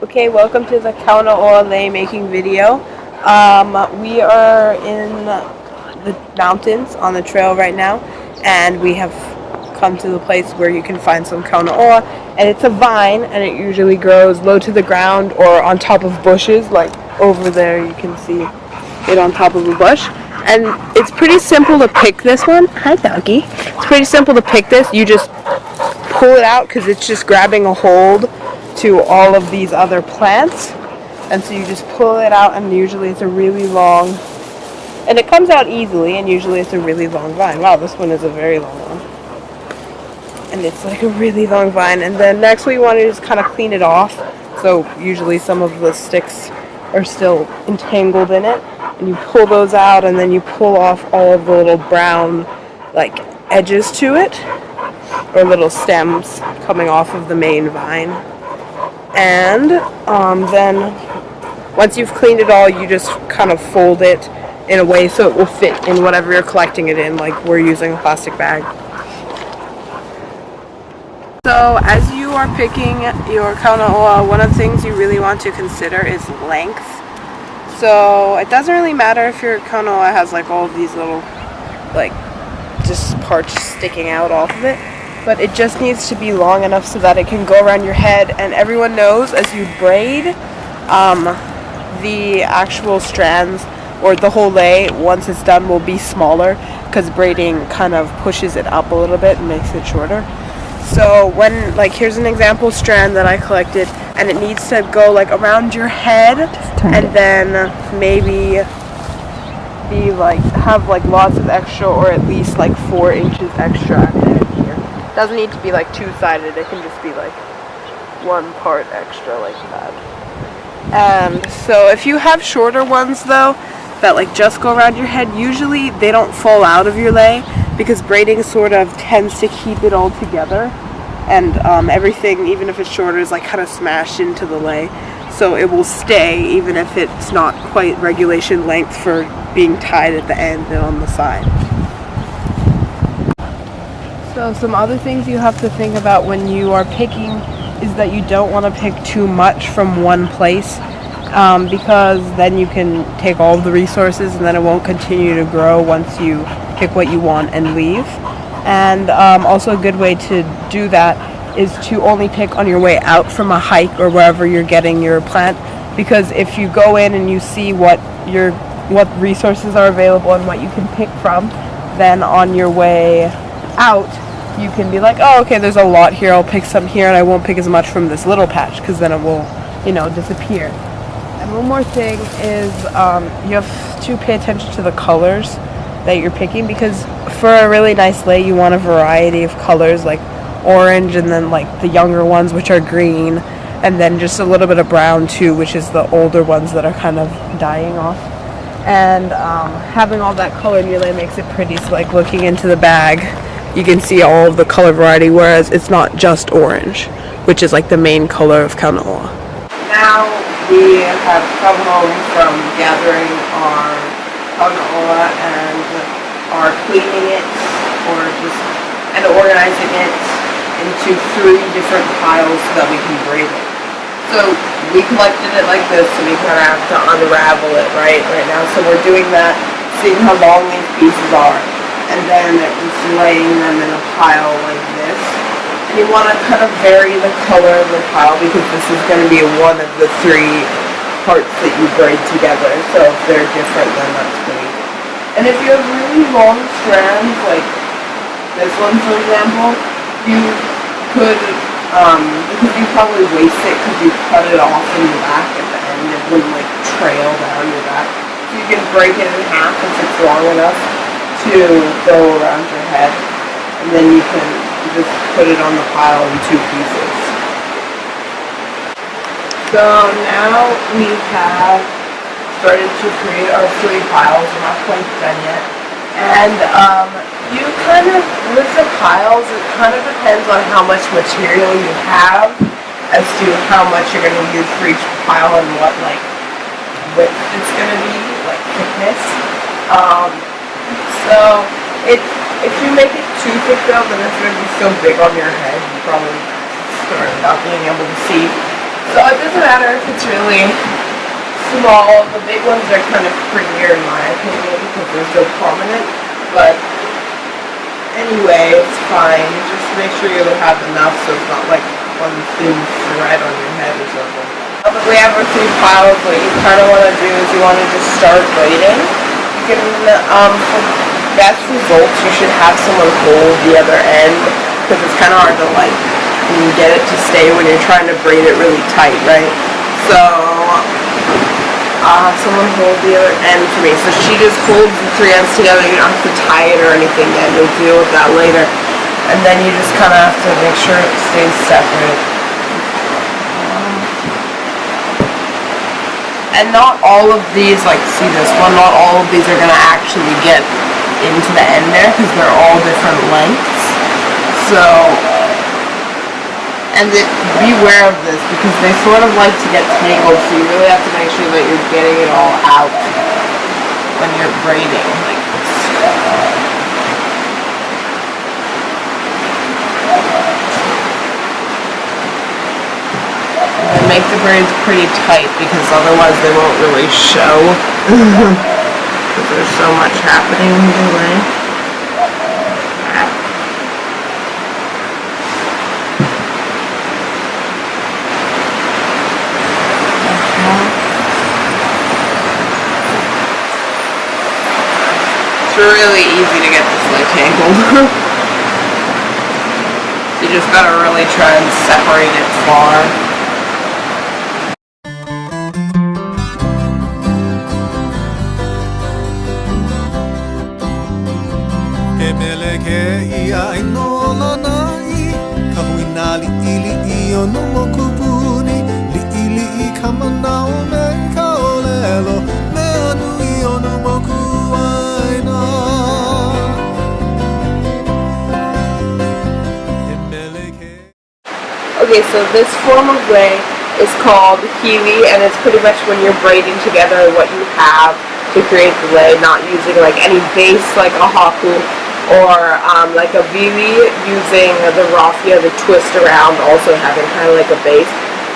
Okay, welcome to the Kaunaoa Lei making video. We are in the mountains on the trail right now, and we have come to the place where you can find some kaunaoa, and it's a vine, and it usually grows low to the ground or on top of bushes, like over there you can see it on top of a bush. And it's pretty simple to pick this one. Hi, doggy. It's pretty simple to pick this. You just pull it out because it's just grabbing a hold to all of these other plants, and so you just pull it out, and usually it's a really long, and it comes out easily, and usually it's a really long vine. Wow, this one is a very long one, and it's like a really long vine. And then next what you want to do is kind of clean it off. So usually some of the sticks are still entangled in it, and you pull those out, and then you pull off all of the little brown like edges to it, or little stems coming off of the main vine. And then once you've cleaned it all, you just kind of fold it in a way so it will fit in whatever you're collecting it in, like we're using a plastic bag. So as you are picking your kaunaoa, one of the things you really want to consider is length. So it doesn't really matter if your kaunaoa has like all of these little like just parts sticking out off of it, but it just needs to be long enough so that it can go around your head. And everyone knows as you braid, the actual strands or the whole lei, once it's done, will be smaller because braiding kind of pushes it up a little bit and makes it shorter. So when, like, here's an example strand that I collected, and it needs to go like around your head, and then maybe be like have like lots of extra, or at least like 4 inches extra at the end here. It doesn't need to be like two-sided, it can just be like one part extra like that. And so if you have shorter ones though that like just go around your head, usually they don't fall out of your lei because braiding sort of tends to keep it all together, and everything, even if it's shorter, is like kind of smashed into the lei, so it will stay even if it's not quite regulation length for being tied at the end and on the side. So some other things you have to think about when you are picking is that you don't want to pick too much from one place, because then you can take all of the resources and then it won't continue to grow once you pick what you want and leave. And also a good way to do that is to only pick on your way out from a hike or wherever you're getting your plant, because if you go in and you see what resources are available and what you can pick from, then on your way out you can be like, oh, okay, there's a lot here, I'll pick some here, and I won't pick as much from this little patch because then it will, disappear. And one more thing is you have to pay attention to the colors that you're picking, because for a really nice lei you want a variety of colors, like orange, and then like the younger ones which are green, and then just a little bit of brown too, which is the older ones that are kind of dying off. And having all that color in your lei makes it pretty, so like looking into the bag you can see all of the color variety, whereas it's not just orange, which is like the main color of kaunaoa. Now we have come home from gathering our kaunaoa and are cleaning it and organizing it into 3 different piles so that we can braid it. So we collected it like this, so we kind of have to unravel it right now. So we're doing that, seeing how long these pieces are, and then just laying them in a pile like this. And you want to kind of vary the color of the pile because this is going to be one of the 3 parts that you braid together. So if they're different, then that's great. And if you have really long strands, like this one for example, you could, because you probably waste it because you cut it off in the back at the end, it wouldn't like trail down your back. So you can break it in half if it's long enough to go around your head, and then you can just put it on the pile in 2 pieces. So now we have started to create our 3 piles. We're not quite done yet. And you kind of, with the piles, it kind of depends on how much material you have as to how much you're going to use for each pile and what like width it's going to be, like thickness. So if you make it too thick though, then it's going to be so big on your head you probably start not being able to see. So it doesn't matter if it's really small. The big ones are kind of prettier in my opinion because they're so prominent. But anyway, it's fine. Just make sure you have enough so it's not like one thin thread on your head or something. Now that we have our 3 piles, what you kind of want to do is you want to just start braiding. You can, for best results, you should have someone hold the other end because it's kind of hard to like get it to stay when you're trying to braid it really tight, right? So I'll have someone hold the other end for me. So she just holds the 3 ends together. You don't have to tie it or anything yet. You'll deal with that later. And then you just kind of have to make sure it stays separate. And not all of these, like see this one, not all of these are going to actually get into the end there because they're all different lengths. So, and beware of this because they sort of like to get tangled, so you really have to make sure that you're getting it all out when you're braiding like this. And make the braids pretty tight because otherwise they won't really show because there's so much happening either way. It's really easy to get this like tangled. You just gotta really try and separate it far. Okay, so this form of lei is called hili, and it's pretty much when you're braiding together what you have to create the lei, not using like any base like a haku or like a vili, using the raffia, the twist around, also having kind of like a base.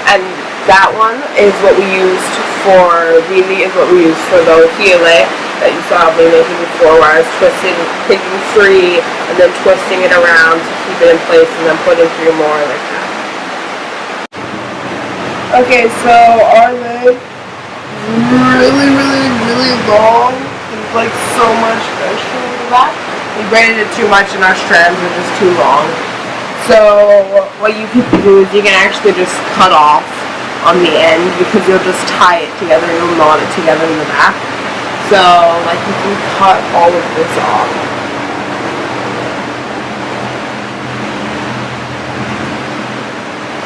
And that one is what we used for vili, is what we used for the hile that you saw me making before, where I was taking 3 and then twisting it around to keep it in place and then putting 3 more like that. Okay, so our leg is really long. There's like so much extra in the back. We braided it too much and our strands were just too long. So what you can do is you can actually just cut off on the end because you'll just tie it together, you'll knot it together in the back. So like you can cut all of this off.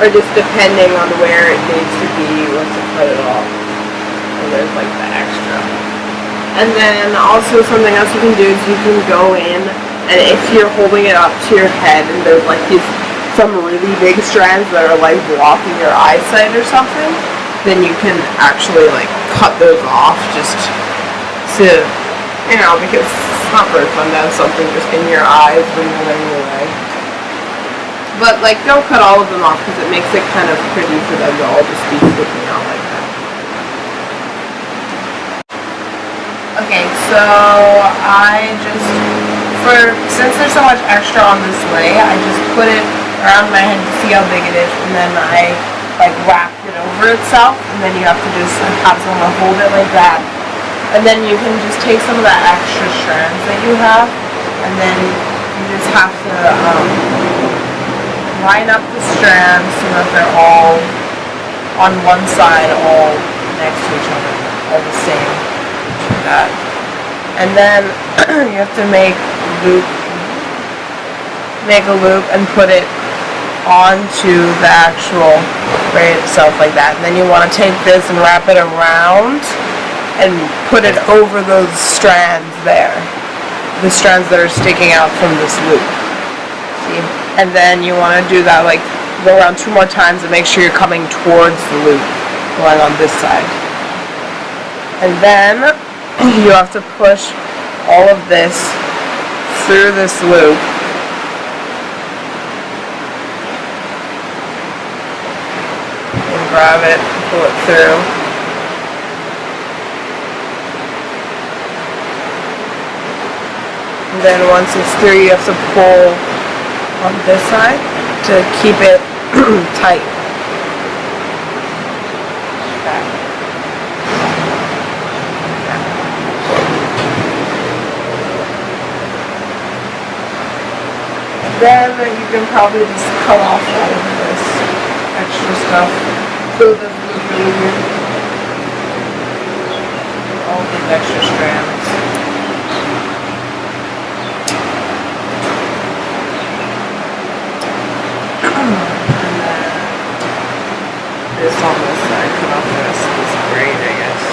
Or just depending on where it needs to be, you have to cut it off. So there's like the extra. And then also something else you can do is you can go in, and if you're holding it up to your head and there's like some really big strands that are like blocking your eyesight or something, then you can actually like cut those off just to, you know, because it's not very fun to have something just in your eyes when you're laying away. But like, don't cut all of them off because it makes it kind of pretty for them to all just be sticking out like that. Okay, so since there's so much extra on this lei, I just put it around my head to see how big it is, and then I like wrapped it over itself, and then you have to just have someone hold it like that. And then you can just take some of that extra strands that you have, and then you just have to line up the strands so that they're all on one side, all next to each other, all the same. Like that. And then you have to make a loop and put it onto the actual braid itself like that. And then you want to take this and wrap it around and put it over those strands there. The strands that are sticking out from this loop. See? And then you want to do that, like, go around 2 more times and make sure you're coming towards the loop, going on this side. And then you have to push all of this through this loop. And grab it, pull it through. And then once it's through, you have to pull on this side to keep it tight. Then you can probably just cut off all of this extra stuff. So there's literally all these extra strands. And then this on this side, cut off this braid, I guess.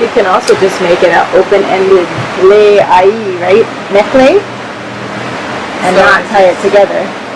You can also just make it an open-ended lei ai, right? Neck lei? And So not tie it together.